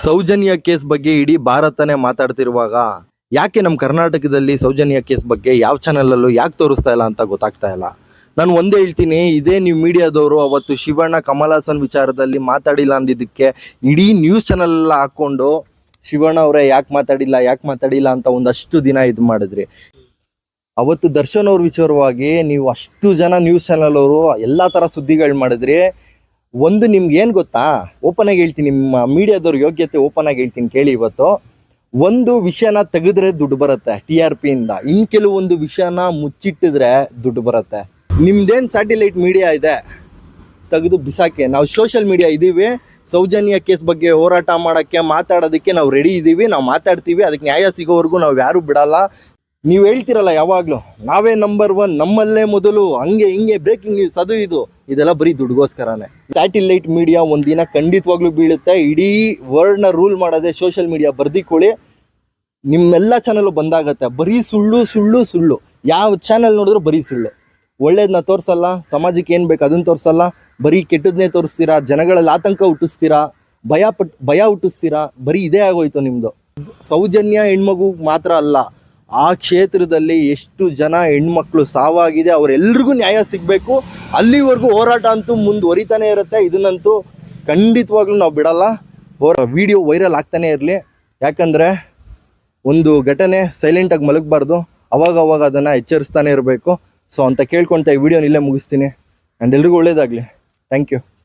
Soujanya case ಬಗ್ಗೆ ಇಡೀ ಭಾರತನೇ ಮಾತಾಡ್ತಿರುವಾಗ ಯಾಕೆ ನಮ್ಮ ಕರ್ನಾಟಕದಲ್ಲಿ ಸೌಜನ್ಯ ಕೇಸ್ ಬಗ್ಗೆ ಯಾವ ಚಾನಲಲ್ಲೂ ಯಾಕೆ ತೋರಿಸ್ತಾ ಇಲ್ಲ ಅಂತ ಗೊತ್ತಾಗ್ತಾ ಇಲ್ಲ. ನಾನು ಒಂದೇ ಹೇಳ್ತೀನಿ, ಇದೇ ನೀವು ಮೀಡಿಯಾದವರು ಅವತ್ತು ಶಿವಣ್ಣ ಕಮಲ್ ಹಾಸನ್ ವಿಚಾರದಲ್ಲಿ ಮಾತಾಡಿಲ್ಲ ಅಂದಿದ್ದಕ್ಕೆ ಇಡೀ ನ್ಯೂಸ್ ಚಾನಲ್ ಎಲ್ಲ ಹಾಕ್ಕೊಂಡು ಶಿವಣ್ಣ ಅವರೇ ಯಾಕೆ ಮಾತಾಡಿಲ್ಲ ಅಂತ ಒಂದಷ್ಟು ದಿನ ಇದು ಮಾಡಿದ್ರಿ. ಅವತ್ತು ದರ್ಶನ್ ಅವ್ರ ವಿಚಾರವಾಗಿ ನೀವು ಅಷ್ಟು ಜನ ನ್ಯೂಸ್ ಚಾನಲ್ ಅವರು ಎಲ್ಲ ಥರ ಸುದ್ದಿಗಳು ಮಾಡಿದ್ರಿ. ಒಂದು ನಿಮ್ಗೆ ಏನು ಗೊತ್ತಾ, ಓಪನ್ ಆಗಿ ಹೇಳ್ತೀನಿ, ನಿಮ್ಮ ಮೀಡಿಯಾದವ್ರ ಯೋಗ್ಯತೆ ಓಪನ್ ಆಗಿ ಹೇಳ್ತೀನಿ ಕೇಳಿ. ಇವತ್ತು ಒಂದು ವಿಷಯನ ತೆಗೆದ್ರೆ ದುಡ್ಡು ಬರುತ್ತೆ TRP ಇಂದ, ಇನ್ನು ಕೆಲವೊಂದು ವಿಷಯನ ಮುಚ್ಚಿಟ್ಟಿದ್ರೆ ದುಡ್ಡು ಬರುತ್ತೆ. ನಿಮ್ದೇನು ಸ್ಯಾಟಿಲೈಟ್ ಮೀಡಿಯಾ ಇದೆ ತೆಗೆದು ಬಿಸಾಕಿ, ನಾವು ಸೋಷಿಯಲ್ ಮೀಡಿಯಾ ಇದ್ದೀವಿ. ಸೌಜನ್ಯ ಕೇಸ್ ಬಗ್ಗೆ ಹೋರಾಟ ಮಾಡೋಕ್ಕೆ ಮಾತಾಡೋದಕ್ಕೆ ನಾವು ರೆಡಿ ಇದ್ದೀವಿ, ನಾವು ಮಾತಾಡ್ತೀವಿ. ಅದಕ್ಕೆ ನ್ಯಾಯ ಸಿಗೋವರೆಗೂ ನಾವು ಯಾರೂ ಬಿಡಲ್ಲ. ನೀವು ಹೇಳ್ತಿರಲ್ಲ ಯಾವಾಗಲೂ ನಾವೇ ನಂಬರ್ 1, ನಮ್ಮಲ್ಲೇ ಮೊದಲು, ಹಂಗೆ ಹಿಂಗೆ ಬ್ರೇಕಿಂಗ್ ನ್ಯೂಸ್, ಅದು ಇದೆಲ್ಲ ಬರೀ ದುಡ್ಡುಗೋಸ್ಕರನೇ. ಸ್ಯಾಟಿಲೈಟ್ ಮೀಡಿಯಾ ಒಂದಿನ ಖಂಡಿತವಾಗ್ಲೂ ಬೀಳುತ್ತೆ. ಇಡೀ ವರ್ಲ್ಡ್ನ ರೂಲ್ ಮಾಡೋದೇ ಸೋಷಿಯಲ್ ಮೀಡಿಯಾ. ಬರ್ದಿಕೊಳ್ಳಿ, ನಿಮ್ಮೆಲ್ಲ ಚಾನಲ್ಲು ಬಂದಾಗತ್ತೆ. ಬರೀ ಸುಳ್ಳು. ಯಾವ ಚಾನಲ್ ನೋಡಿದ್ರು ಬರೀ ಸುಳ್ಳು. ಒಳ್ಳೇದನ್ನ ತೋರಿಸಲ್ಲ, ಸಮಾಜಕ್ಕೆ ಏನು ಬೇಕು ಅದನ್ನು ತೋರಿಸಲ್ಲ, ಬರೀ ಕೆಟ್ಟದನ್ನೇ ತೋರಿಸ್ತೀರಾ, ಜನಗಳಲ್ಲಿ ಆತಂಕ ಹುಟ್ಟಿಸ್ತೀರಾ, ಭಯ ಹುಟ್ಟಿಸ್ತೀರಾ. ಬರೀ ಇದೇ ಆಗೋಯ್ತು ನಿಮ್ಮದು. ಸೌಜನ್ಯ ಹೆಣ್ಮಗು ಮಾತ್ರ ಅಲ್ಲ, ಆ ಕ್ಷೇತ್ರದಲ್ಲಿ ಎಷ್ಟು ಜನ ಹೆಣ್ಮಕ್ಳು ಸಾವಾಗಿದೆ, ಅವರೆಲ್ರಿಗೂ ನ್ಯಾಯ ಸಿಗಬೇಕು. ಅಲ್ಲಿವರೆಗೂ ಹೋರಾಟ ಅಂತೂ ಮುಂದುವರಿತಾನೆ ಇರುತ್ತೆ. ಇದನ್ನಂತೂ ಖಂಡಿತವಾಗ್ಲೂ ನಾವು ಬಿಡಲ್ಲ. ವಿಡಿಯೋ ವೈರಲ್ ಆಗ್ತಾನೆ ಇರಲಿ. ಯಾಕಂದರೆ ಒಂದು ಘಟನೆ ಸೈಲೆಂಟಾಗಿ ಮಲಗಬಾರ್ದು, ಅವಾಗ ಅದನ್ನು ಎಚ್ಚರಿಸ್ತಾನೆ ಇರಬೇಕು. ಸೊ ಅಂತ ಕೇಳ್ಕೊಳ್ತಾ ಈ ವಿಡಿಯೋನ ಇಲ್ಲೇ ಮುಗಿಸ್ತೀನಿ. ಆ್ಯಂಡ್ ಎಲ್ರಿಗೂ ಒಳ್ಳೇದಾಗಲಿ. Thank you.